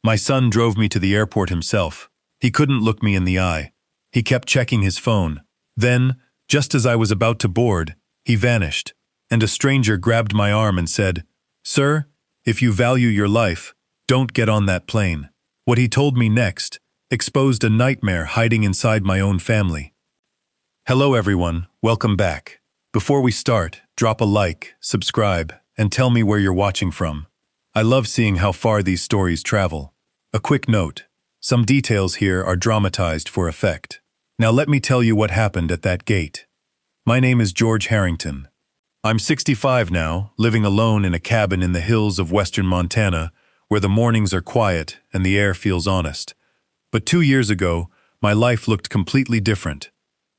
My son drove me to the airport himself. He couldn't look me in the eye. He kept checking his phone. Then, just as I was about to board, he vanished, and a stranger grabbed my arm and said, "Sir, if you value your life, don't get on that plane." What he told me next exposed a nightmare hiding inside my own family. Hello everyone, welcome back. Before we start, drop a like, subscribe, and tell me where you're watching from. I love seeing how far these stories travel. A quick note, some details here are dramatized for effect. Now let me tell you what happened at that gate. My name is George Harrington. I'm 65 now, living alone in a cabin in the hills of western Montana, where the mornings are quiet and the air feels honest. But 2 years ago, my life looked completely different.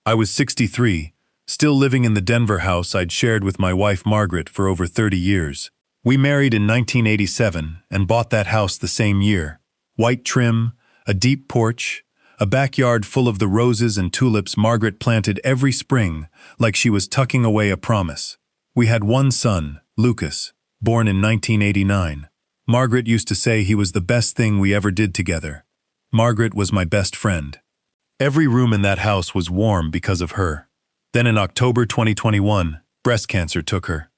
I was 63, still living in the Denver house I'd shared with my wife Margaret for over 30 years. We married in 1987 and bought that house the same year. White trim, a deep porch, a backyard full of the roses and tulips Margaret planted every spring like she was tucking away a promise. We had one son, Lucas, born in 1989. Margaret used to say he was the best thing we ever did together. Margaret was my best friend. Every room in that house was warm because of her. Then in October 2021, breast cancer took her.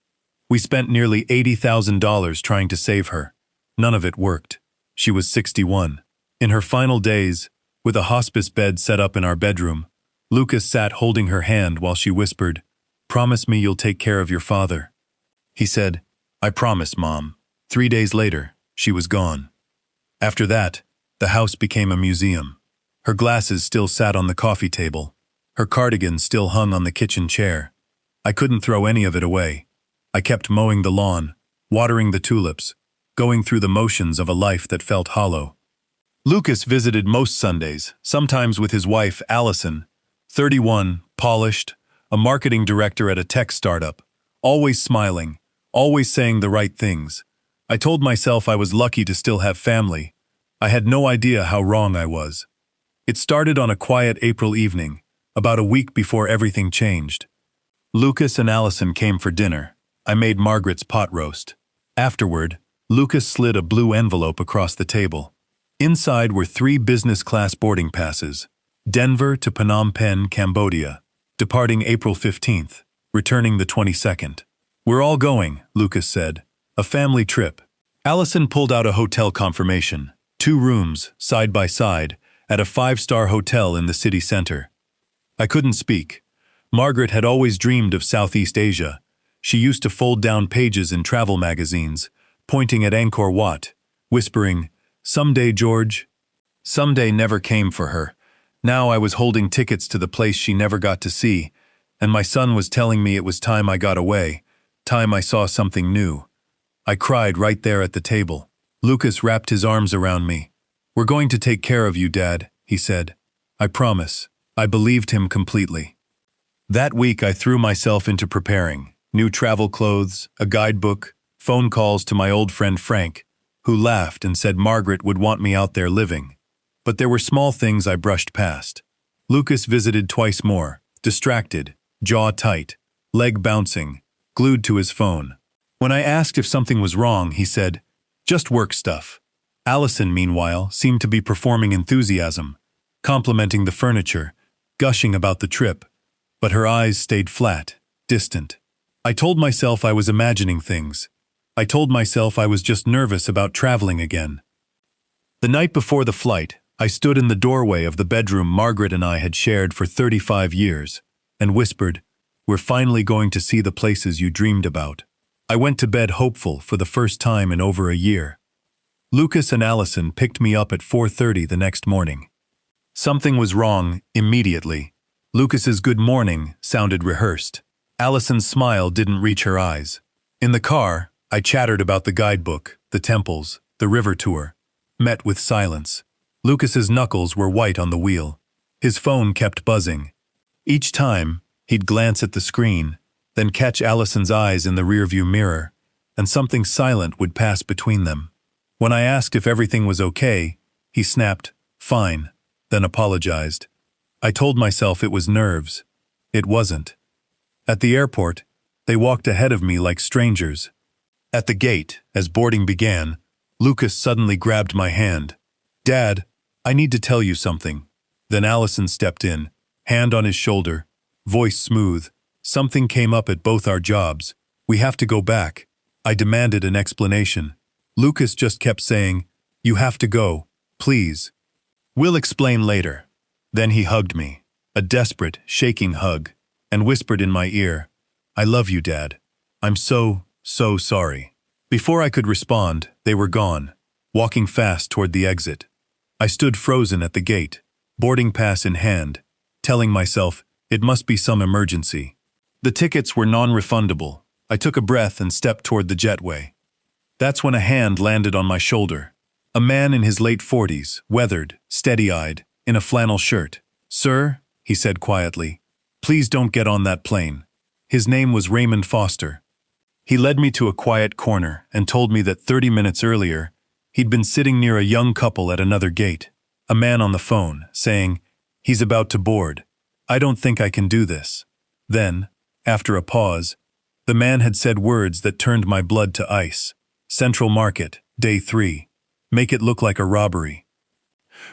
We spent nearly $80,000 trying to save her. None of it worked. She was 61. In her final days, with a hospice bed set up in our bedroom, Lucas sat holding her hand while she whispered, "Promise me you'll take care of your father." He said, "I promise, Mom." 3 days later, she was gone. After that, the house became a museum. Her glasses still sat on the coffee table. Her cardigan still hung on the kitchen chair. I couldn't throw any of it away. I kept mowing the lawn, watering the tulips, going through the motions of a life that felt hollow. Lucas visited most Sundays, sometimes with his wife, Allison, 31, polished, a marketing director at a tech startup, always smiling, always saying the right things. I told myself I was lucky to still have family. I had no idea how wrong I was. It started on a quiet April evening, about a week before everything changed. Lucas and Allison came for dinner. I made Margaret's pot roast. Afterward, Lucas slid a blue envelope across the table. Inside were 3 business-class boarding passes, Denver to Phnom Penh, Cambodia, departing April 15th, returning the 22nd. "We're all going," Lucas said. "A family trip." Allison pulled out a hotel confirmation, 2 rooms, side by side, at a 5-star hotel in the city center. I couldn't speak. Margaret had always dreamed of Southeast Asia. She used to fold down pages in travel magazines, pointing at Angkor Wat, whispering, "Someday, George." Someday never came for her. Now I was holding tickets to the place she never got to see, and my son was telling me it was time I got away, time I saw something new. I cried right there at the table. Lucas wrapped his arms around me. "We're going to take care of you, Dad," he said. "I promise." I believed him completely. That week I threw myself into preparing. New travel clothes, a guidebook, phone calls to my old friend Frank, who laughed and said Margaret would want me out there living. But there were small things I brushed past. Lucas visited twice more, distracted, jaw tight, leg bouncing, glued to his phone. When I asked if something was wrong, he said, "Just work stuff." Allison, meanwhile, seemed to be performing enthusiasm, complimenting the furniture, gushing about the trip, but her eyes stayed flat, distant. I told myself I was imagining things. I told myself I was just nervous about traveling again. The night before the flight, I stood in the doorway of the bedroom Margaret and I had shared for 35 years, and whispered, "We're finally going to see the places you dreamed about." I went to bed hopeful for the first time in over a year. Lucas and Allison picked me up at 4:30 the next morning. Something was wrong immediately. Lucas's good morning sounded rehearsed. Allison's smile didn't reach her eyes. In the car, I chattered about the guidebook, the temples, the river tour, met with silence. Lucas's knuckles were white on the wheel. His phone kept buzzing. Each time, he'd glance at the screen, then catch Allison's eyes in the rearview mirror, and something silent would pass between them. When I asked if everything was okay, he snapped, "Fine," then apologized. I told myself it was nerves. It wasn't. At the airport, they walked ahead of me like strangers. At the gate, as boarding began, Lucas suddenly grabbed my hand. "Dad, I need to tell you something." Then Allison stepped in, hand on his shoulder, voice smooth. "Something came up at both our jobs. We have to go back." I demanded an explanation. Lucas just kept saying, "You have to go, please." "We'll explain later." Then he hugged me, a desperate, shaking hug, and whispered in my ear, "I love you, Dad. I'm so sorry." Before I could respond, they were gone, walking fast toward the exit. I stood frozen at the gate, boarding pass in hand, telling myself it must be some emergency. The tickets were non-refundable. I took a breath and stepped toward the jetway. That's when a hand landed on my shoulder. A man in his late 40s, weathered, steady-eyed, in a flannel shirt. "Sir," he said quietly, "please don't get on that plane." His name was Raymond Foster. He led me to a quiet corner and told me that 30 minutes earlier, he'd been sitting near a young couple at another gate, a man on the phone, saying, "He's about to board. I don't think I can do this." Then, after a pause, the man had said words that turned my blood to ice. "Central Market, Day 3. Make it look like a robbery."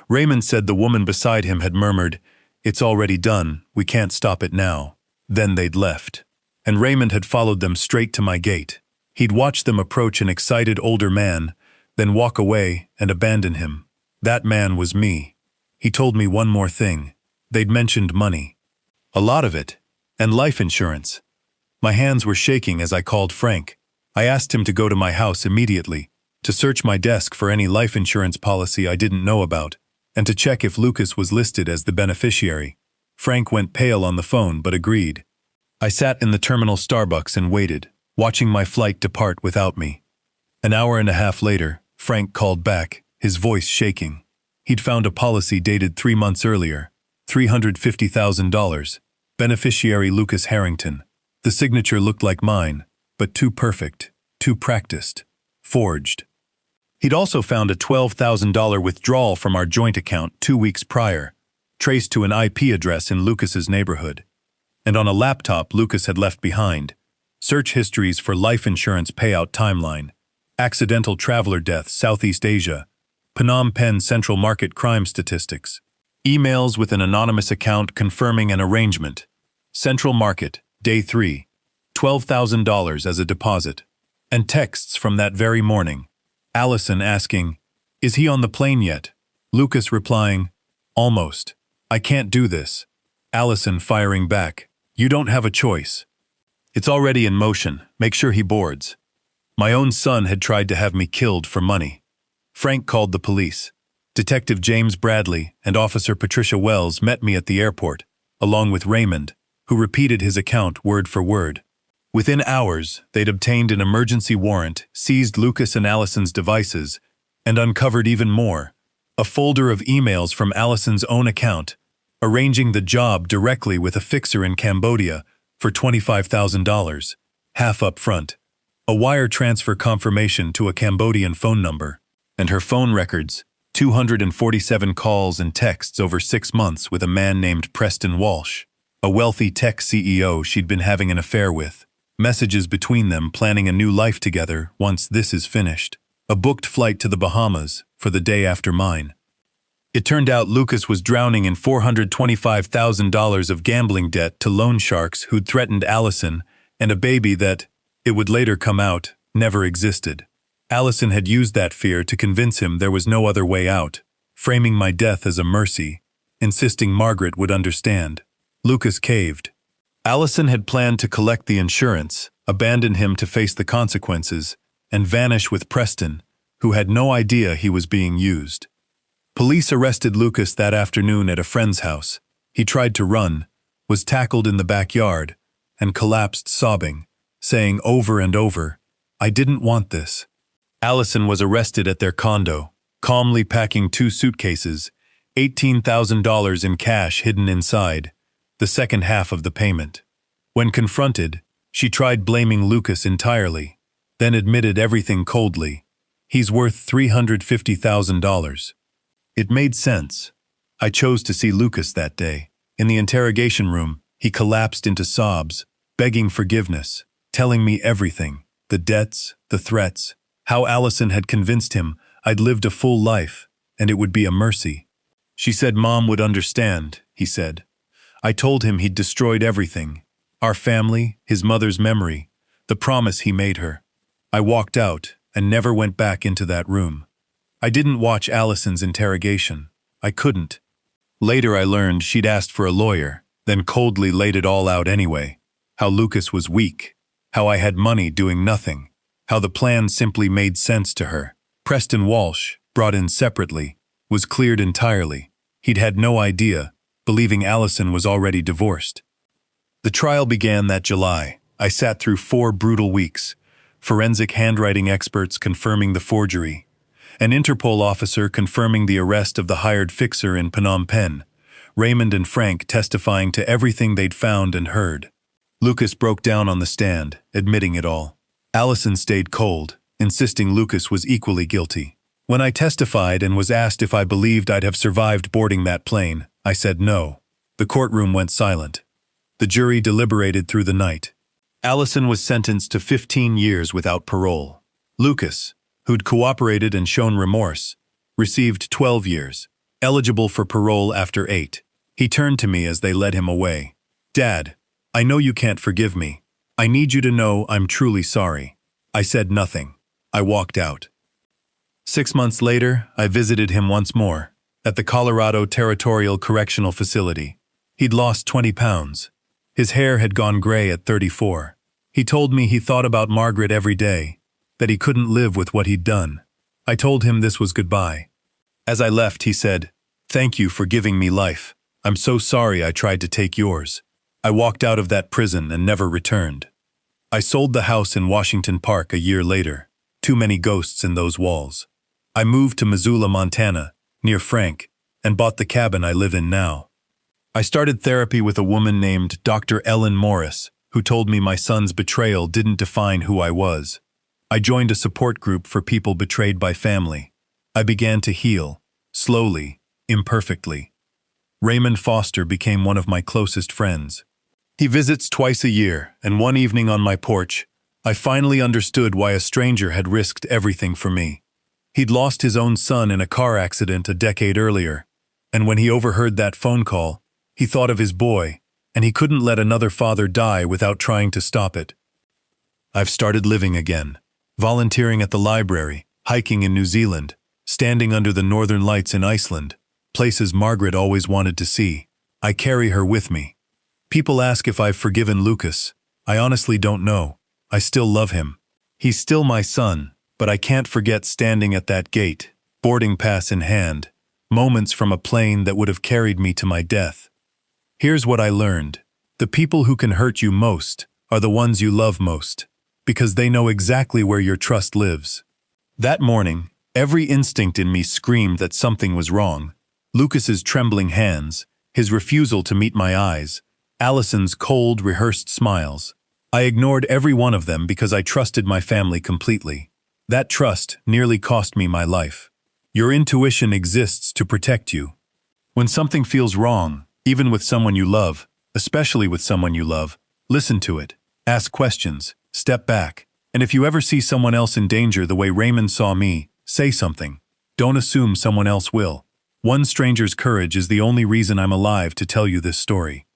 Raymond said the woman beside him had murmured, "It's already done, we can't stop it now." Then they'd left. And Raymond had followed them straight to my gate. He'd watched them approach an excited older man, then walk away and abandon him. That man was me. He told me one more thing. They'd mentioned money. A lot of it. And life insurance. My hands were shaking as I called Frank. I asked him to go to my house immediately, to search my desk for any life insurance policy I didn't know about, and to check if Lucas was listed as the beneficiary. Frank went pale on the phone but agreed. I sat in the terminal Starbucks and waited, watching my flight depart without me. An hour and a half later, Frank called back, his voice shaking. He'd found a policy dated 3 months earlier, $350,000, beneficiary Lucas Harrington. The signature looked like mine, but too perfect, too practiced, forged. He'd also found a $12,000 withdrawal from our joint account 2 weeks prior, traced to an IP address in Lucas's neighborhood. And on a laptop Lucas had left behind, search histories for life insurance payout timeline, accidental traveler deaths Southeast Asia, Phnom Penh Central Market crime statistics, emails with an anonymous account confirming an arrangement, Central Market, Day 3, $12,000 as a deposit, and texts from that very morning. Allison asking, "Is he on the plane yet?" Lucas replying, "Almost. I can't do this." Allison firing back, "You don't have a choice. It's already in motion. Make sure he boards." My own son had tried to have me killed for money. Frank called the police. Detective James Bradley and Officer Patricia Wells met me at the airport, along with Raymond, who repeated his account word for word. Within hours, they'd obtained an emergency warrant, seized Lucas and Allison's devices, and uncovered even more, a folder of emails from Allison's own account, arranging the job directly with a fixer in Cambodia for $25,000, half up front, a wire transfer confirmation to a Cambodian phone number, and her phone records, 247 calls and texts over 6 months with a man named Preston Walsh, a wealthy tech CEO she'd been having an affair with, messages between them planning a new life together once this is finished, a booked flight to the Bahamas for the day after mine. It turned out Lucas was drowning in $425,000 of gambling debt to loan sharks who'd threatened Allison and a baby that, it would later come out, never existed. Allison had used that fear to convince him there was no other way out, framing my death as a mercy, insisting Margaret would understand. Lucas caved. Allison had planned to collect the insurance, abandon him to face the consequences, and vanish with Preston, who had no idea he was being used. Police arrested Lucas that afternoon at a friend's house. He tried to run, was tackled in the backyard, and collapsed sobbing, saying over and over, "I didn't want this." Allison was arrested at their condo, calmly packing 2 suitcases, $18,000 in cash hidden inside, the second half of the payment. When confronted, she tried blaming Lucas entirely, then admitted everything coldly. He's worth $350,000. It made sense. I chose to see Lucas that day. In the interrogation room, he collapsed into sobs, begging forgiveness, telling me everything, the debts, the threats, how Allison had convinced him I'd lived a full life, and it would be a mercy. She said Mom would understand, he said. I told him he'd destroyed everything. Our family, his mother's memory, the promise he made her. I walked out and never went back into that room. I didn't watch Allison's interrogation. I couldn't. Later I learned she'd asked for a lawyer, then coldly laid it all out anyway. How Lucas was weak. How I had money doing nothing. How the plan simply made sense to her. Preston Walsh, brought in separately, was cleared entirely. He'd had no idea, believing Allison was already divorced. The trial began that July. I sat through 4 brutal weeks. Forensic handwriting experts confirming the forgery. An Interpol officer confirming the arrest of the hired fixer in Phnom Penh. Raymond and Frank testifying to everything they'd found and heard. Lucas broke down on the stand, admitting it all. Allison stayed cold, insisting Lucas was equally guilty. When I testified and was asked if I believed I'd have survived boarding that plane, I said no. The courtroom went silent. The jury deliberated through the night. Allison was sentenced to 15 years without parole. Lucas, who'd cooperated and shown remorse, received 12 years, eligible for parole after 8. He turned to me as they led him away. Dad, I know you can't forgive me. I need you to know I'm truly sorry. I said nothing. I walked out. 6 months later, I visited him once more, at the Colorado Territorial Correctional Facility. He'd lost 20 pounds. His hair had gone gray at 34. He told me he thought about Margaret every day, that he couldn't live with what he'd done. I told him this was goodbye. As I left, he said, "Thank you for giving me life. I'm so sorry I tried to take yours." I walked out of that prison and never returned. I sold the house in Washington Park a year later. Too many ghosts in those walls. I moved to Missoula, Montana, near Frank, and bought the cabin I live in now. I started therapy with a woman named Dr. Ellen Morris, who told me my son's betrayal didn't define who I was. I joined a support group for people betrayed by family. I began to heal, slowly, imperfectly. Raymond Foster became one of my closest friends. He visits twice a year, and one evening on my porch, I finally understood why a stranger had risked everything for me. He'd lost his own son in a car accident a decade earlier, and when he overheard that phone call, he thought of his boy, and he couldn't let another father die without trying to stop it. I've started living again, volunteering at the library, hiking in New Zealand, standing under the northern lights in Iceland, places Margaret always wanted to see. I carry her with me. People ask if I've forgiven Lucas. I honestly don't know. I still love him. He's still my son, but I can't forget standing at that gate, boarding pass in hand, moments from a plane that would have carried me to my death. Here's what I learned. The people who can hurt you most are the ones you love most, because they know exactly where your trust lives. That morning, every instinct in me screamed that something was wrong. Lucas's trembling hands, his refusal to meet my eyes, Allison's cold, rehearsed smiles. I ignored every one of them because I trusted my family completely. That trust nearly cost me my life. Your intuition exists to protect you. When something feels wrong, even with someone you love, especially with someone you love, listen to it. Ask questions, step back, and if you ever see someone else in danger the way Raymond saw me, say something. Don't assume someone else will. One stranger's courage is the only reason I'm alive to tell you this story.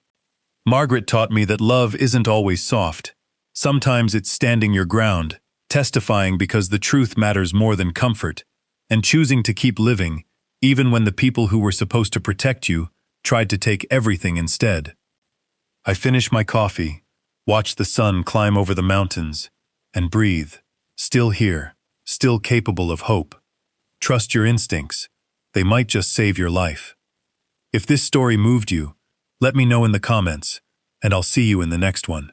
Margaret taught me that love isn't always soft. Sometimes it's standing your ground, testifying because the truth matters more than comfort, and choosing to keep living, even when the people who were supposed to protect you tried to take everything instead. I finish my coffee, watch the sun climb over the mountains, and breathe, still here, still capable of hope. Trust your instincts. They might just save your life. If this story moved you, let me know in the comments, and I'll see you in the next one.